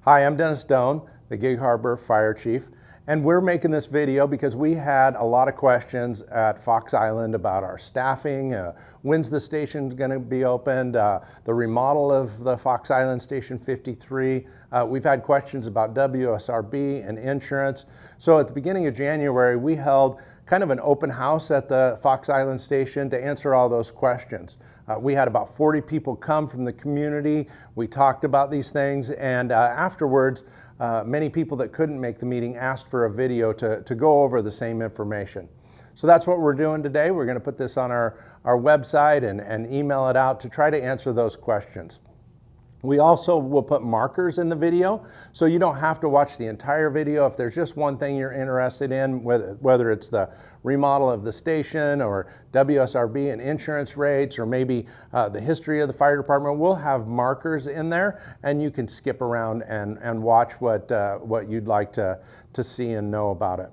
Hi, I'm Dennis Doan, the Gig Harbor Fire Chief, and we're making this video because we had a lot of questions at Fox Island about our staffing, when's the station going to be opened, the remodel of the Fox Island Station 53. We've had questions about WSRB and insurance. So at the beginning of January, we held kind of an open house at the Fox Island Station to answer all those questions. We had about 40 people come from the community. We talked about these things, and afterwards, many people that couldn't make the meeting asked for a video to go over the same information. So that's what we're doing today. We're going to put this on our website and email it out to try to answer those questions. We also will put markers in the video, so you don't have to watch the entire video. If there's just one thing you're interested in, whether it's the remodel of the station or WSRB and insurance rates, or maybe the history of the fire department, we'll have markers in there, and you can skip around and watch what you'd like to see and know about it.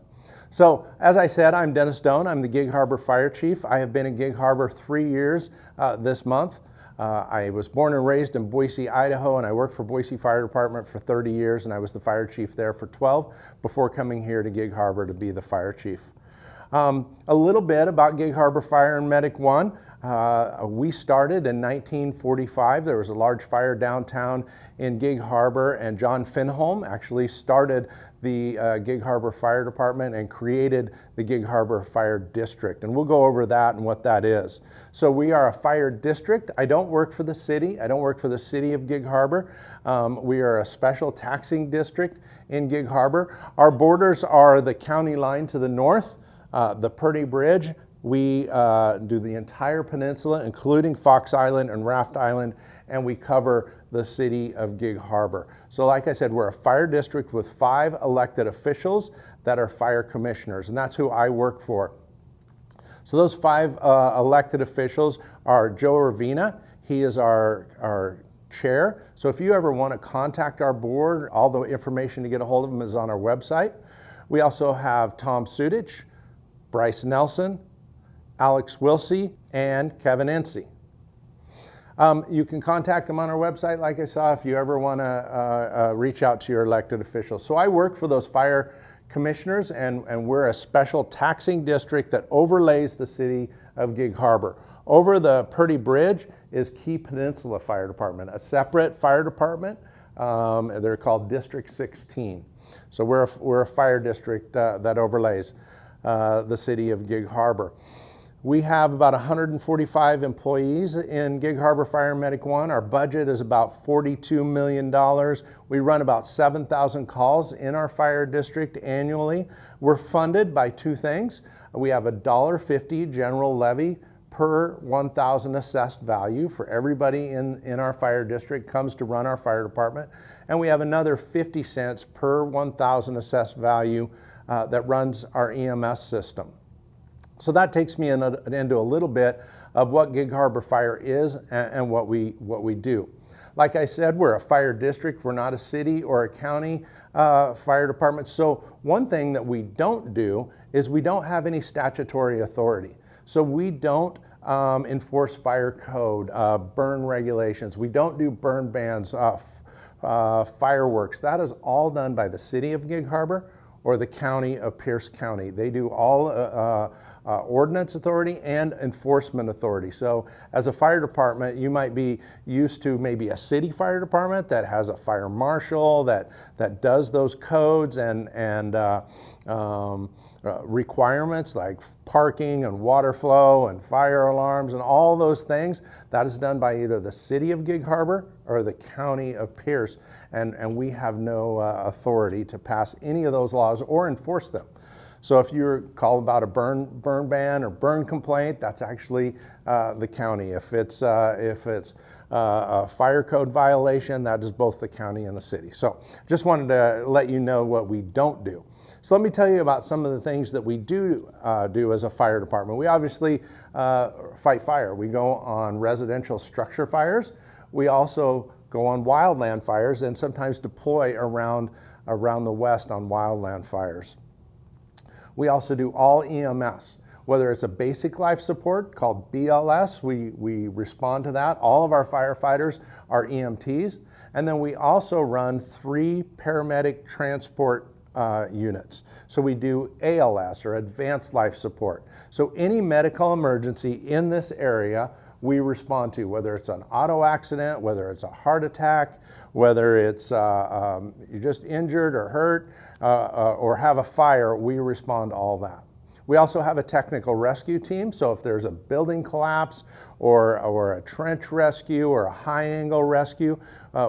So, as I said, I'm Dennis Doan. I'm the Gig Harbor Fire Chief. I have been in Gig Harbor 3 years this month. I was born and raised in Boise, Idaho, and I worked for Boise Fire Department for 30 years, and I was the fire chief there for 12 before coming here to Gig Harbor to be the fire chief. A little bit about Gig Harbor Fire and Medic 1. We started in 1945. There was a large fire downtown in Gig Harbor, and John Finholm actually started the Gig Harbor Fire Department and created the Gig Harbor Fire District. And we'll go over that and what that is. So we are a fire district. I don't work for the city. I don't work for the city of Gig Harbor. We are a special taxing district in Gig Harbor. Our borders are the county line to the north, the Purdy Bridge. We do the entire peninsula, including Fox Island and Raft Island, and we cover the city of Gig Harbor. So like I said, we're a fire district with 5 elected officials that are fire commissioners, and that's who I work for. So those 5 elected officials are Joe Urbina. He is our chair. So if you ever want to contact our board, all the information to get a hold of him is on our website. We also have Tom Sudich, Bryce Nelson, Alex Wilsey, and Kevin Ency. You can contact them on our website, like I saw, if you ever want to reach out to your elected officials. So I work for those fire commissioners, and we're a special taxing district that overlays the city of Gig Harbor. Over the Purdy Bridge is Key Peninsula Fire Department, a separate fire department. They're called District 16. So we're a fire district that overlays the city of Gig Harbor. We have about 145 employees in Gig Harbor Fire and Medic 1. Our budget is about $42 million. We run about 7,000 calls in our fire district annually. We're funded by 2 things. We have a $1.50 general levy per 1,000 assessed value for everybody in our fire district comes to run our fire department. And we have another 50 cents per 1,000 assessed value that runs our EMS system. So that takes me into a little bit of what Gig Harbor Fire is and what we do. Like I said, we're a fire district. We're not a city or a county fire department. So one thing that we don't do is we don't have any statutory authority. So we don't enforce fire code, burn regulations. We don't do burn bans, fireworks. That is all done by the city of Gig Harbor or the county of Pierce County. They do all ordinance authority and enforcement authority. So as a fire department, you might be used to maybe a city fire department that has a fire marshal that does those codes and requirements like parking and water flow and fire alarms and all those things. That is done by either the city of Gig Harbor or the county of Pierce, and we have no authority to pass any of those laws or enforce them. So if you're called about a burn ban or burn complaint, that's actually the county. If it's a fire code violation, that is both the county and the city. So just wanted to let you know what we don't do. So let me tell you about some of the things that we do as a fire department. We obviously fight fire. We go on residential structure fires. We also go on wildland fires and sometimes deploy around the West on wildland fires. We also do all EMS. whether it's a basic life support called BLS, we respond to that. All of our firefighters are EMTs. And then we also run 3 paramedic transport units. So we do ALS, or advanced life support. So any medical emergency in this area, we respond to, whether it's an auto accident, whether it's a heart attack, whether it's you're just injured or hurt or have a fire, we respond to all that. We also have a technical rescue team, so if there's a building collapse or a trench rescue or a high angle rescue,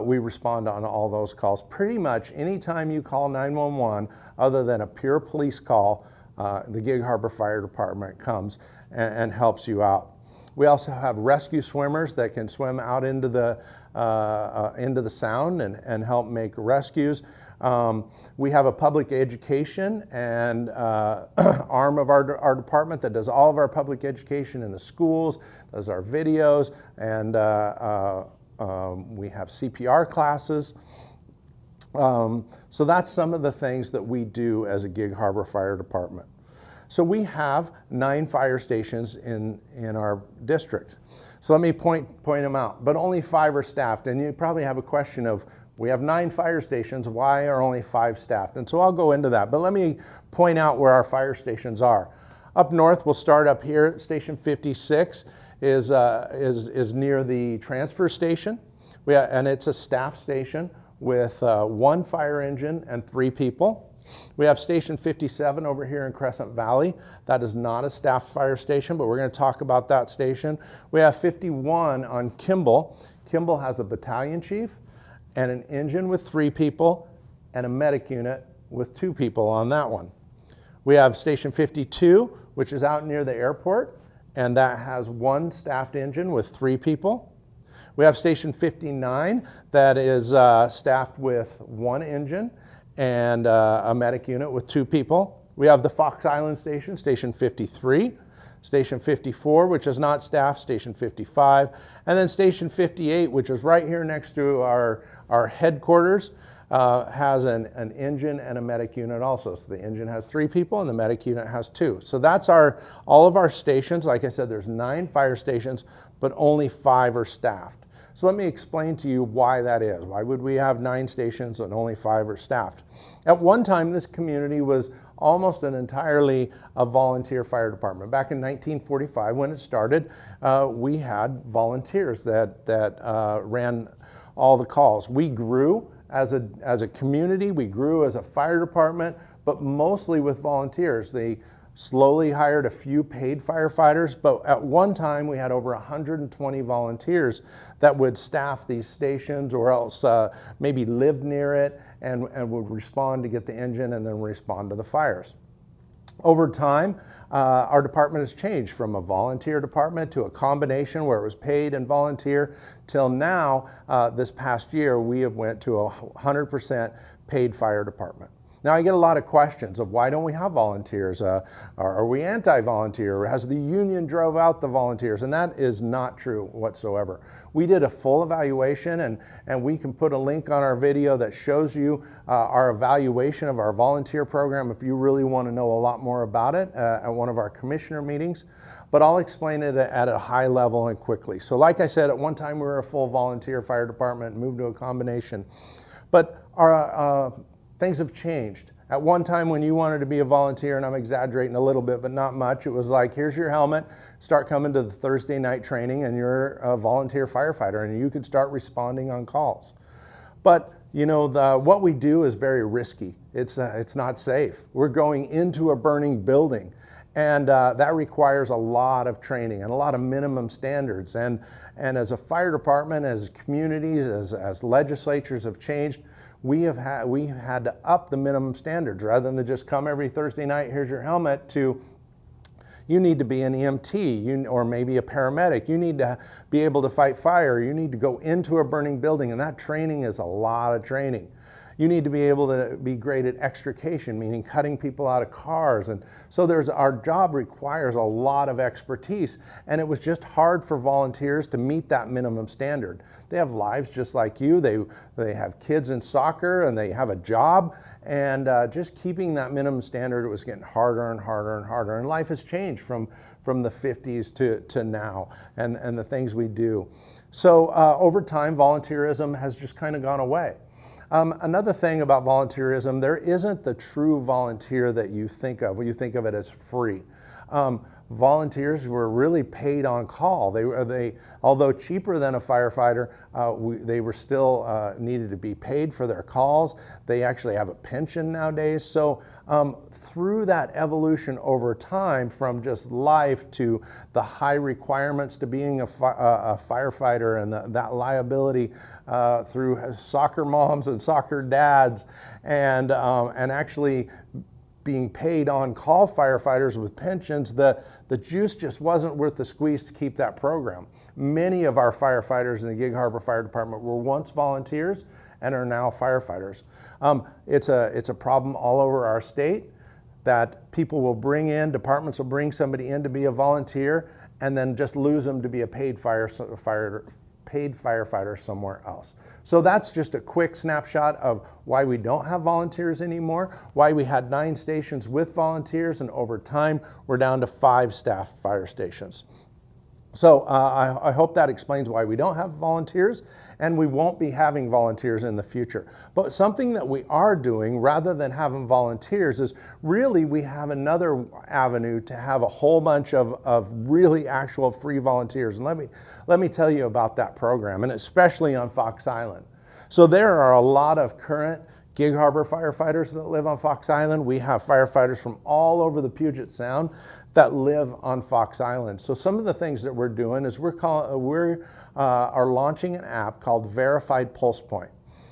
we respond on all those calls. Pretty much anytime you call 911, other than a pure police call, the Gig Harbor Fire Department comes and helps you out. We also have rescue swimmers that can swim out into the sound and help make rescues. We have a public education and arm of our department that does all of our public education in the schools, does our videos, and we have CPR classes. So that's some of the things that we do as a Gig Harbor Fire Department. So we have 9 fire stations in our district. So let me point them out, but only 5 are staffed. And you probably have a question of, we have 9 fire stations, why are only 5 staffed? And so I'll go into that, but let me point out where our fire stations are. Up north, we'll start up here. Station 56 is near the transfer station. And it's a staff station with 1 fire engine and 3 people. We have Station 57 over here in Crescent Valley. That is not a staff fire station, but we're going to talk about that station. We have 51 on Kimball. Kimball has a battalion chief and an engine with 3 people and a medic unit with 2 people on that one. We have Station 52, which is out near the airport, and that has 1 staffed engine with 3 people. We have Station 59 that is staffed with 1 engine and a medic unit with 2 people. We have the Fox Island Station, Station 53, Station 54, which is not staffed, Station 55, and then Station 58, which is right here next to our headquarters, has an engine and a medic unit also. So the engine has 3 people and the medic unit has 2. So that's all of our stations. Like I said, there's 9 fire stations, but only 5 are staffed. So let me explain to you why that is. Why would we have 9 stations and only 5 are staffed? At one time, this community was almost an entirely a volunteer fire department. Back in 1945, when it started, we had volunteers that ran all the calls. We grew as a community, we grew as a fire department, but mostly with volunteers. They slowly hired a few paid firefighters, but at one time we had over 120 volunteers that would staff these stations, or else maybe lived near it and would respond to get the engine and then respond to the fires. Over time, our department has changed from a volunteer department to a combination where it was paid and volunteer, till now, this past year, we have went to a 100% paid fire department. Now, I get a lot of questions of, why don't we have volunteers? Are we anti-volunteer? Has the union drove out the volunteers? And that is not true whatsoever. We did a full evaluation, and we can put a link on our video that shows you our evaluation of our volunteer program if you really want to know a lot more about it at one of our commissioner meetings. But I'll explain it at a high level and quickly. So like I said, at one time we were a full volunteer fire department, moved to a combination. But our things have changed. At one time when you wanted to be a volunteer, and I'm exaggerating a little bit, but not much, it was like, here's your helmet, start coming to the Thursday night training, and you're a volunteer firefighter, and you could start responding on calls. But you know, what we do is very risky. It's not safe. We're going into a burning building, and that requires a lot of training and a lot of minimum standards. And as a fire department, as communities, as legislatures have changed, we have had to up the minimum standards, rather than just come every Thursday night, here's your helmet, to you need to be an EMT, or maybe a paramedic. You need to be able to fight fire. You need to go into a burning building, and that training is a lot of training. You need to be able to be great at extrication, meaning cutting people out of cars. And so our job requires a lot of expertise, and it was just hard for volunteers to meet that minimum standard. They have lives just like you. They have kids in soccer and they have a job, and just keeping that minimum standard, it was getting harder and harder and harder. And life has changed from the 50s to now, and the things we do. So over time, volunteerism has just kind of gone away. Another thing about volunteerism, there isn't the true volunteer that you think of when you think of it as free. Volunteers were really paid on call. They although cheaper than a firefighter, they were still needed to be paid for their calls. They actually have a pension nowadays. So through that evolution over time, from just life to the high requirements to being a firefighter, and that liability through soccer moms and soccer dads, and actually being paid on-call firefighters with pensions, the juice just wasn't worth the squeeze to keep that program. Many of our firefighters in the Gig Harbor Fire Department were once volunteers and are now firefighters. It's a problem all over our state that people will bring in, departments will bring somebody in to be a volunteer and then just lose them to be a paid firefighter somewhere else. So that's just a quick snapshot of why we don't have volunteers anymore, why we had 9 stations with volunteers, and over time we're down to 5 staffed fire stations. So I hope that explains why we don't have volunteers, and we won't be having volunteers in the future. But something that we are doing, rather than having volunteers, is really we have another avenue to have a whole bunch of really actual free volunteers. And let me tell you about that program, and especially on Fox Island. So there are a lot of current Gig Harbor firefighters that live on Fox Island. We have firefighters from all over the Puget Sound that live on Fox Island. So some of the things that we're doing is we are launching an app called Verified Pulse Point.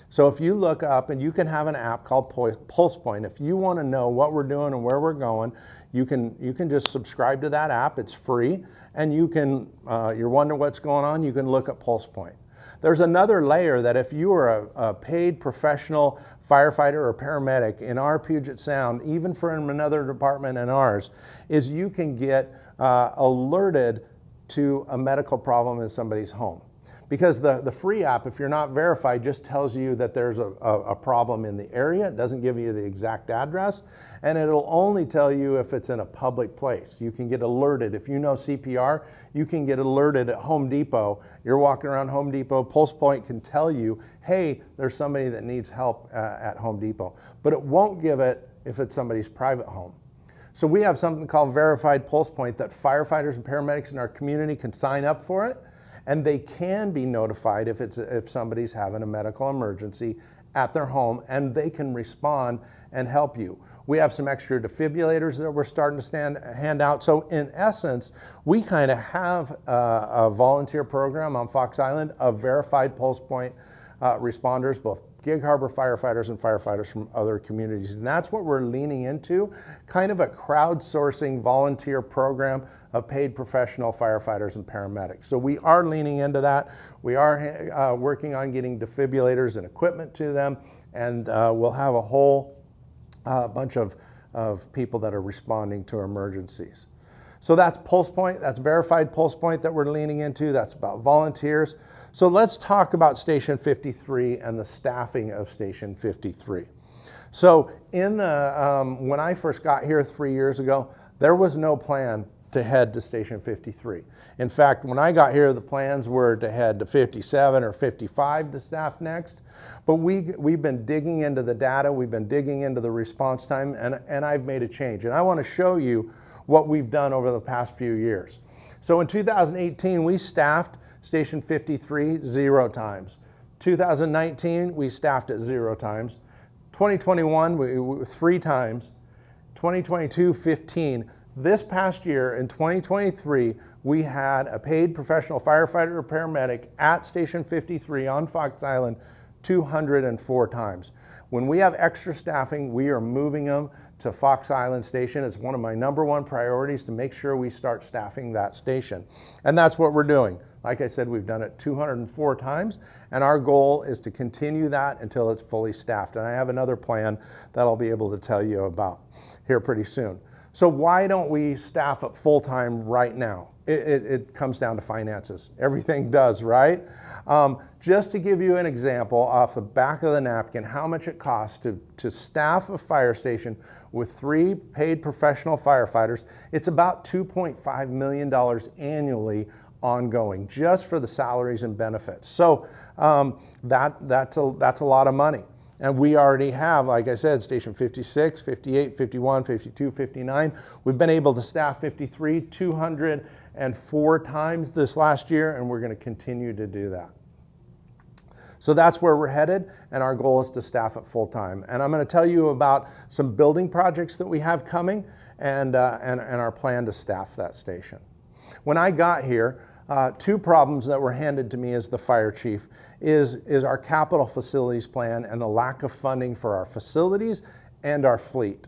So if you look up, and you can have an app called Pulse Point. If you want to know what we're doing and where we're going, you can just subscribe to that app. It's free, and you're wondering what's going on, you can look at Pulse Point. There's another layer that if you are a paid professional firefighter or paramedic in our Puget Sound, even from another department in ours, is you can get alerted to a medical problem in somebody's home. Because the free app, if you're not verified, just tells you that there's a problem in the area. It doesn't give you the exact address, and it'll only tell you if it's in a public place. You can get alerted. If you know CPR, you can get alerted at Home Depot. You're walking around Home Depot, Pulse Point can tell you, hey, there's somebody that needs help at Home Depot. But it won't give it if it's somebody's private home. So we have something called Verified Pulse Point that firefighters and paramedics in our community can sign up for it, and they can be notified if somebody's having a medical emergency at their home, and they can respond and help you. We have some extra defibrillators that we're starting to hand out. So in essence, we kind of have a volunteer program on Fox Island of Verified Pulse Point responders, both Gig Harbor firefighters and firefighters from other communities. And that's what we're leaning into, kind of a crowdsourcing volunteer program of paid professional firefighters and paramedics. So we are leaning into that. We are working on getting defibrillators and equipment to them, and we'll have a whole bunch of people that are responding to emergencies. So that's Pulse Point, that's Verified Pulse Point that we're leaning into. That's about volunteers. So let's talk about Station 53 and the staffing of Station 53. So when I first got here 3 years ago, there was no plan to head to Station 53. In fact, when I got here, the plans were to head to 57 or 55 to staff next. But we've been digging into the data, we've been digging into the response time, and I've made a change. And I want to show you what we've done over the past few years. So in 2018, we staffed Station 53 0 times. 2019, we staffed it 0 times. 2021, we 3 times. 2022, 15. This past year, in 2023, we had a paid professional firefighter or paramedic at Station 53 on Fox Island 204 times. When we have extra staffing, we are moving them to Fox Island Station. It's one of my #1 priorities to make sure we start staffing that station. And that's what we're doing. Like I said, we've done it 204 times, and our goal is to continue that until it's fully staffed. And I have another plan that I'll be able to tell you about here pretty soon. So why don't we staff it full-time right now? It comes down to finances. Everything does, right? Just to give you an example off the back of the napkin, how much it costs to staff a fire station with 3 paid professional firefighters, it's about $2.5 million annually ongoing, just for the salaries and benefits. So that's a lot of money. And we already have, like I said, Station 56, 58, 51, 52, 59. We've been able to staff 53, 204 times this last year, and we're going to continue to do that. So that's where we're headed, and our goal is to staff it full time. And I'm going to tell you about some building projects that we have coming and our plan to staff that station. When I got here, 2 problems that were handed to me as the fire chief is our capital facilities plan and the lack of funding for our facilities and our fleet.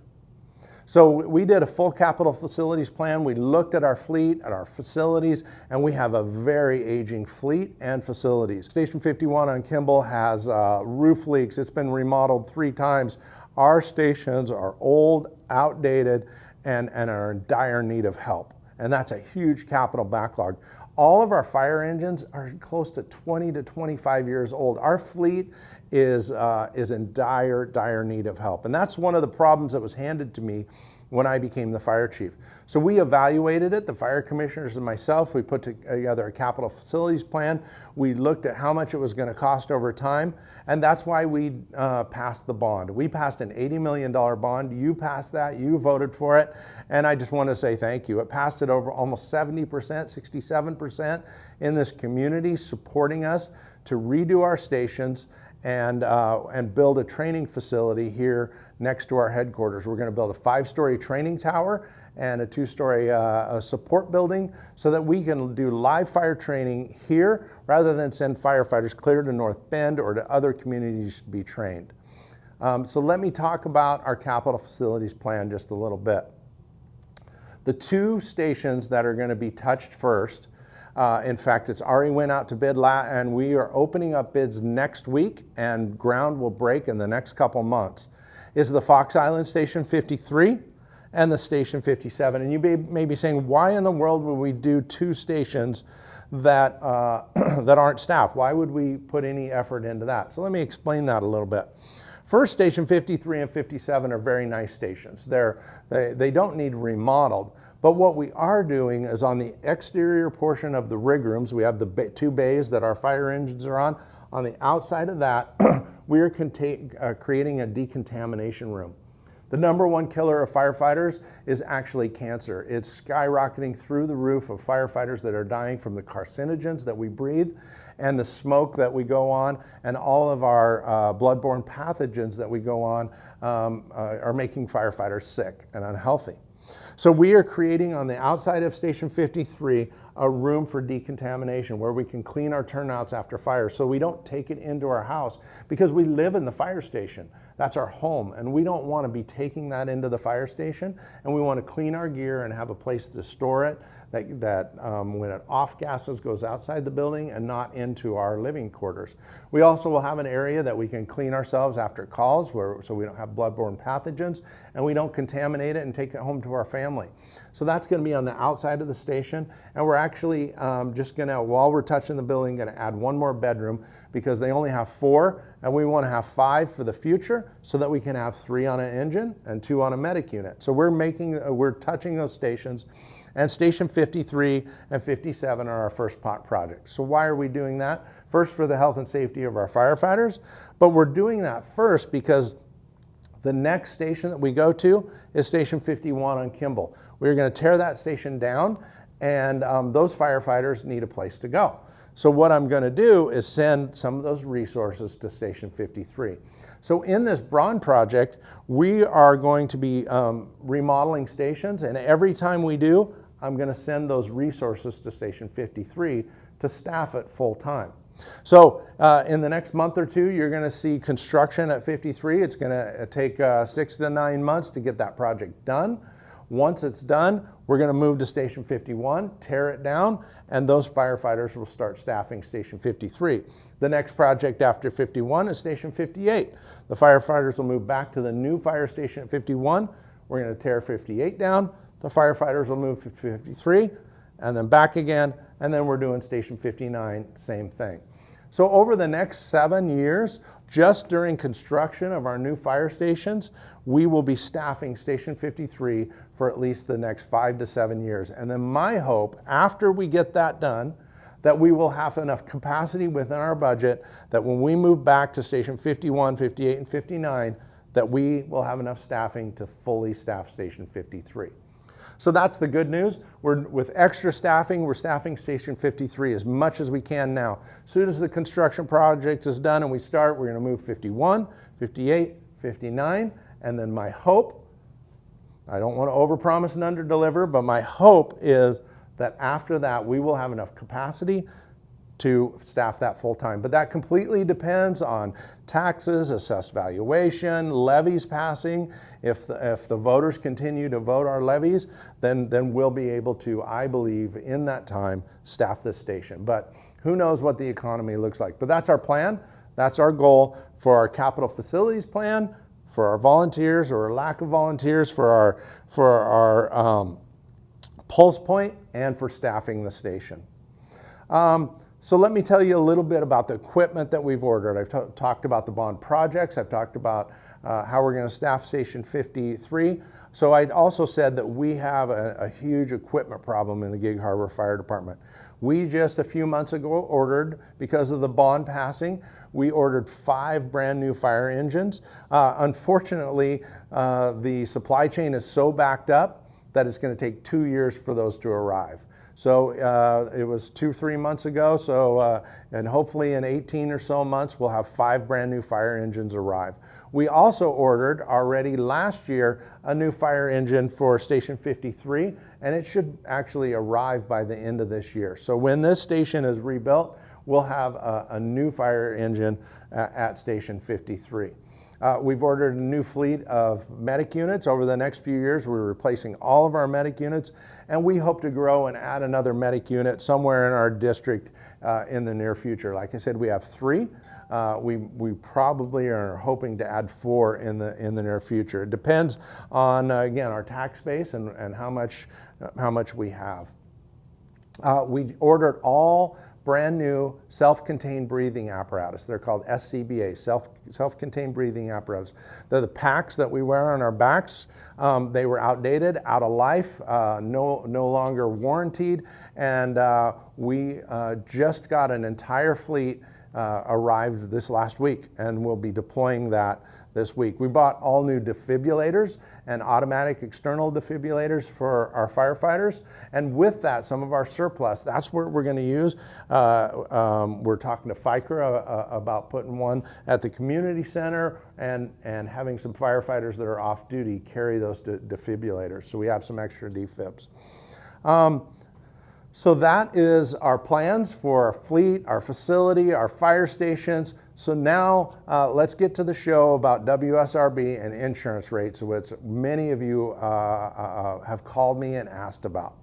So we did a full capital facilities plan. We looked at our fleet, at our facilities, and we have a very aging fleet and facilities. Station 51 on Kimball has roof leaks. It's been remodeled 3 times. Our stations are old, outdated, and are in dire need of help. And that's a huge capital backlog. All of our fire engines are close to 20 to 25 years old. Our fleet is in dire need of help. And that's one of the problems that was handed to me when I became the fire chief. So we evaluated it, the fire commissioners and myself. We put together a capital facilities plan. We looked at how much it was going to cost over time, and that's why we passed the bond. We passed an $80 million bond. You passed that. You voted for it, and I just want to say thank you. It passed it over almost 70%, 67% in this community, supporting us to redo our stations and build a training facility here next to our headquarters. We're going to build a 5-story training tower and a 2-story support building so that we can do live fire training here rather than send firefighters clear to North Bend or to other communities to be trained. So let me talk about our capital facilities plan just a little bit. The 2 stations that are going to be touched first, in fact, it's already went out to bid and we are opening up bids next week, and ground will break in the next couple months, is the Fox Island Station 53 and the Station 57. And you may be saying, why in the world would we do 2 stations that, that aren't staffed? Why would we put any effort into that? So let me explain that a little bit. First, Station 53 and 57 are very nice stations. They don't need remodeled, but what we are doing is on the exterior portion of the rig rooms, we have the 2 bays that our fire engines are on. On the outside of that, we are creating a decontamination room. The #1 killer of firefighters is actually cancer. It's skyrocketing through the roof of firefighters that are dying from the carcinogens that we breathe and the smoke that we go on, and all of our bloodborne pathogens that we go on are making firefighters sick and unhealthy. So we are creating on the outside of Station 53 a room for decontamination where we can clean our turnouts after fire so we don't take it into our house, because we live in the fire station. That's our home, and we don't want to be taking that into the fire station, and we want to clean our gear and have a place to store it that when it off gases goes outside the building and not into our living quarters. We also will have an area that we can clean ourselves after calls so we don't have bloodborne pathogens and we don't contaminate it and take it home to our family. So that's going to be on the outside of the station, and we're actually just going to, while we're touching the building, going to add 1 more bedroom because they only have 4 and we want to have 5 for the future so that we can have 3 on an engine and 2 on a medic unit. So we're touching those stations, and Station 53 and 57 are our first project. So why are we doing that? First, for the health and safety of our firefighters, but we're doing that first because the next station that we go to is Station 51 on Kimball. We're going to tear that station down, and those firefighters need a place to go. So what I'm going to do is send some of those resources to Station 53. So in this Braun project, we are going to be remodeling stations, and every time we do, I'm going to send those resources to Station 53 to staff it full time. So in the next month or 2, you're going to see construction at 53. It's going to take 6 to 9 months to get that project done. Once it's done, we're going to move to Station 51, tear it down, and those firefighters will start staffing Station 53. The next project after 51 is Station 58. The firefighters will move back to the new fire station at 51. We're going to tear 58 down. The firefighters will move to 53, and then back again, and then we're doing Station 59, same thing. So over the next 7 years, just during construction of our new fire stations, we will be staffing Station 53 for at least the next 5 to 7 years. And then my hope, after we get that done, that we will have enough capacity within our budget that when we move back to Station 51, 58, and 59, that we will have enough staffing to fully staff Station 53. So that's the good news. With extra staffing, we're staffing Station 53 as much as we can now. As soon as the construction project is done and we start, we're going to move 51, 58, 59, and then my hope, I don't want to overpromise and underdeliver, but my hope is that after that we will have enough capacity to staff that full time. But that completely depends on taxes, assessed valuation, levies passing. If the voters continue to vote our levies, then we'll be able to, I believe, in that time, staff this station. But who knows what the economy looks like. But that's our plan. That's our goal for our capital facilities plan, for our volunteers or lack of volunteers, for our pulse point, and for staffing the station. So let me tell you a little bit about the equipment that we've ordered. I've talked about the bond projects. I've talked about how we're going to staff Station 53. So I'd also said that we have a huge equipment problem in the Gig Harbor Fire Department. We just a few months ago ordered, because of the bond passing, we ordered 5 brand new fire engines. Unfortunately, the supply chain is so backed up that it's going to take 2 years for those to arrive. So it was 2-3 months ago, and hopefully in 18 or so months we'll have 5 brand new fire engines arrive. We also ordered already last year a new fire engine for Station 53, and it should actually arrive by the end of this year. So when this station is rebuilt, we'll have a new fire engine at Station 53. We've ordered a new fleet of medic units. Over the next few years, we're replacing all of our medic units, and we hope to grow and add another medic unit somewhere in our district in the near future. Like I said, we have 3. We probably are hoping to add 4 in the near future. It depends on, again, our tax base and how much we have. We ordered all brand new self-contained breathing apparatus. They're called SCBA, self-contained breathing apparatus. They're the packs that we wear on our backs. They were outdated, out of life, no longer warranted, and we just got an entire fleet arrived this last week, and we'll be deploying that this week. We bought all new defibrillators and automatic external defibrillators for our firefighters, and with that, some of our surplus, that's where we're going to use. We're talking to FICRA about putting one at the community center and having some firefighters that are off duty carry those defibrillators, so we have some extra defibs. So that is our plans for our fleet, our facility, our fire stations. So now let's get to the show about WSRB and insurance rates, which many of you have called me and asked about.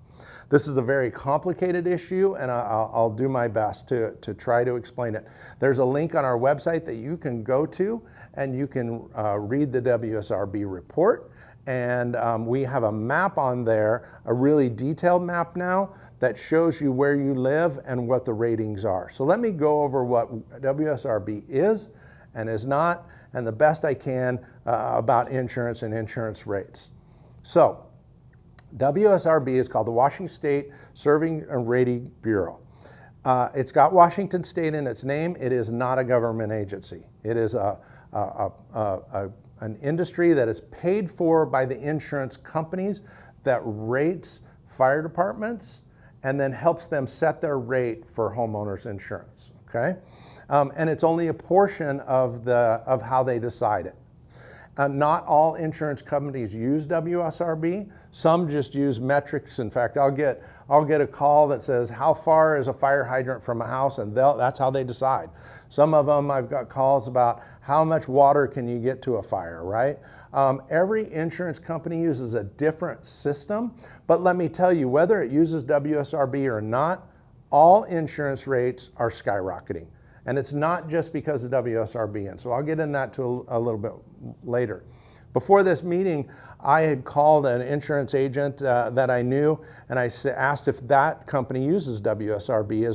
This is a very complicated issue, and I'll do my best to try to explain it. There's a link on our website that you can go to, and you can read the WSRB report. And we have a map on there, a really detailed map now, that shows you where you live and what the ratings are. So let me go over what WSRB is and is not, and the best I can about insurance and insurance rates. So WSRB is called the Washington State Serving and Rating Bureau. It's got Washington State in its name. It is not a government agency. It is an industry that is paid for by the insurance companies that rates fire departments and then helps them set their rate for homeowners insurance, okay? And it's only a portion of how they decide it. Not all insurance companies use WSRB. Some just use metrics. In fact, I'll get I'll get a call that says, how far is a fire hydrant from a house? And that's how they decide. Some of them, I've got calls about how much water can you get to a fire, right? Every insurance company uses a different system, but let me tell you, whether it uses WSRB or not, all insurance rates are skyrocketing. And it's not just because of WSRB. And so I'll get in that to a little bit later. Before this meeting, I had called an insurance agent that I knew, and I asked if that company uses WSRB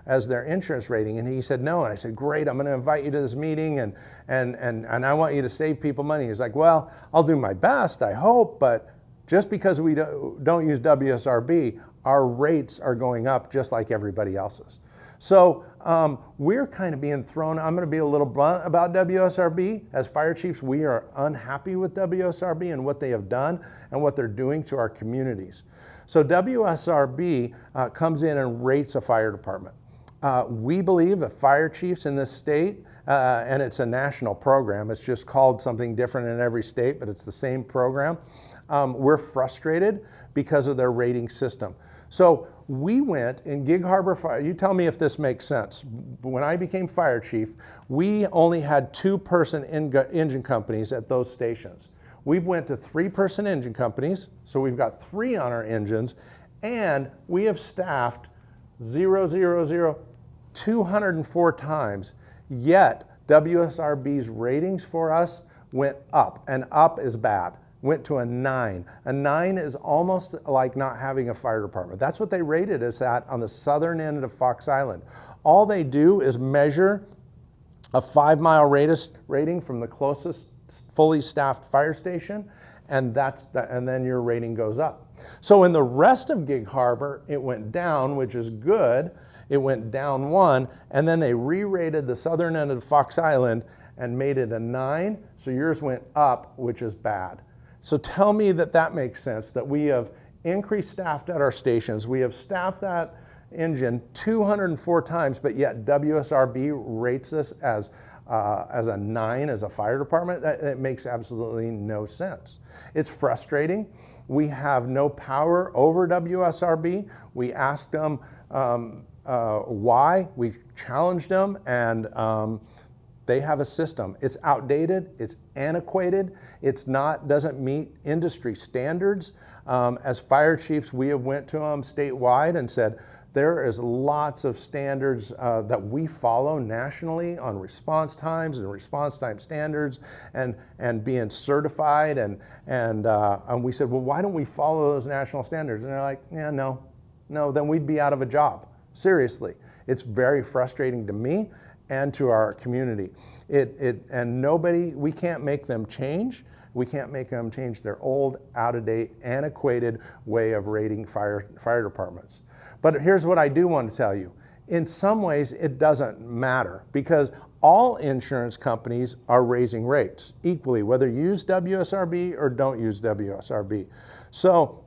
as their insurance rating, and he said no. And I said, great, I'm going to invite you to this meeting, and I want you to save people money. He's like, well, I'll do my best, I hope, but just because we don't use WSRB, our rates are going up just like everybody else's. So we're kind of being thrown. I'm going to be a little blunt about WSRB. As fire chiefs, we are unhappy with WSRB and what they have done and what they're doing to our communities. So WSRB comes in and rates a fire department. We believe that fire chiefs in this state, and it's a national program, it's just called something different in every state, but it's the same program. We're frustrated because of their rating system. So we went in Gig Harbor Fire, you tell me if this makes sense. When I became fire chief, we only had 2-person engine companies at those stations. We've went to 3-person engine companies, so we've got 3 on our engines, and we have staffed 204 times, yet WSRB's ratings for us went up, and up is bad. Went to a 9. A 9 is almost like not having a fire department. That's what they rated us at on the southern end of Fox Island. All they do is measure a 5-mile radius rating from the closest fully staffed fire station, and then your rating goes up. So in the rest of Gig Harbor, it went down, which is good. It went down 1, and then they re-rated the southern end of Fox Island and made it a 9, so yours went up, which is bad. So tell me that makes sense, that we have increased staffed at our stations. We have staffed that engine 204 times, but yet WSRB rates us as a 9 as a fire department. That makes absolutely no sense. It's frustrating. We have no power over WSRB. We asked them why. We challenged them, and they have a system. It's outdated, it's antiquated, doesn't meet industry standards. As fire chiefs, we have went to them statewide and said, there is lots of standards that we follow nationally on response times and response time standards and being certified. And we said, well, why don't we follow those national standards? And they're like, yeah, no, then we'd be out of a job. Seriously, it's very frustrating to me and to our community. We can't make them change. We can't make them change their old, out-of-date, antiquated way of rating fire departments. But here's what I do want to tell you. In some ways, it doesn't matter because all insurance companies are raising rates equally, whether you use WSRB or don't use WSRB. So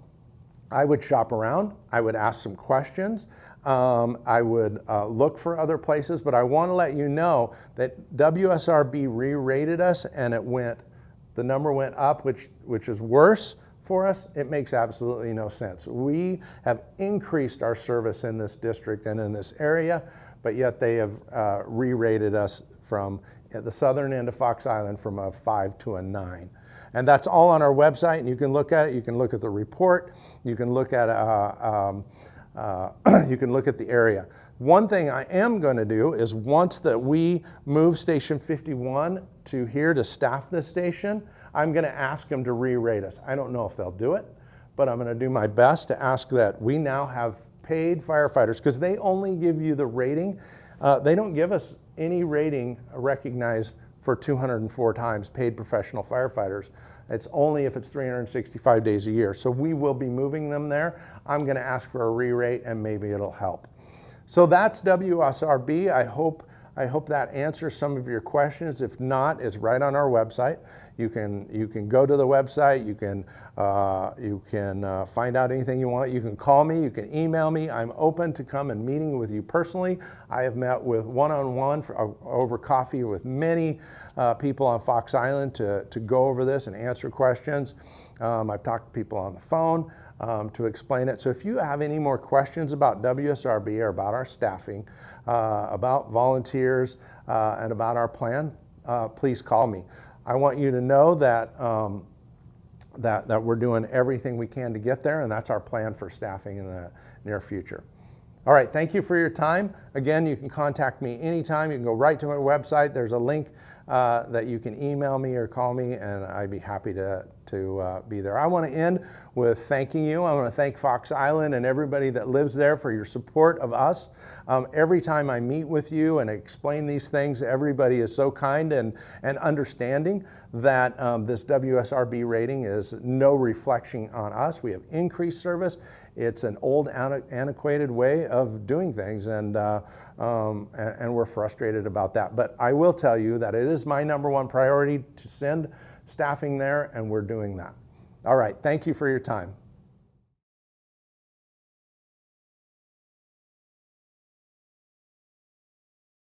I would shop around. I would ask some questions. I would look for other places, but I want to let you know that WSRB re-rated us, and the number went up, which is worse for us. It makes absolutely no sense. We have increased our service in this district and in this area, but yet they have re-rated us from at the southern end of Fox Island from a 5 to a 9. And that's all on our website, and you can look at it. You can look at the report. You can look at the area. One thing I am going to do is once that we move Station 51 to here to staff this station, I'm going to ask them to re-rate us. I don't know if they'll do it, but I'm going to do my best to ask that we now have paid firefighters, because they only give you the rating. They don't give us any rating recognized for 204 times paid professional firefighters. It's only if it's 365 days a year. So we will be moving them there. I'm going to ask for a re-rate, and maybe it'll help. So that's WSRB. I hope that answers some of your questions. If not, it's right on our website. You can go to the website. You can find out anything you want. You can call me. You can email me. I'm open to come and meeting with you personally. I have met with one-on-one over coffee with many people on Fox Island to go over this and answer questions. I've talked to people on the phone. to explain it. So if you have any more questions about WSRB or about our staffing, about volunteers, and about our plan, please call me. I want you to know that, that we're doing everything we can to get there, and that's our plan for staffing in the near future. All right, thank you for your time. Again, you can contact me anytime. You can go right to my website. There's a link that you can email me or call me, and I'd be happy to be there. I want to end with thanking you. I want to thank Fox Island and everybody that lives there for your support of us. Every time I meet with you and explain these things, everybody is so kind and understanding that this WSRB rating is no reflection on us. We have increased service. It's an old, antiquated way of doing things, and we're frustrated about that. But I will tell you that it is my #1 priority to send staffing there, and we're doing that. All right, thank you for your time.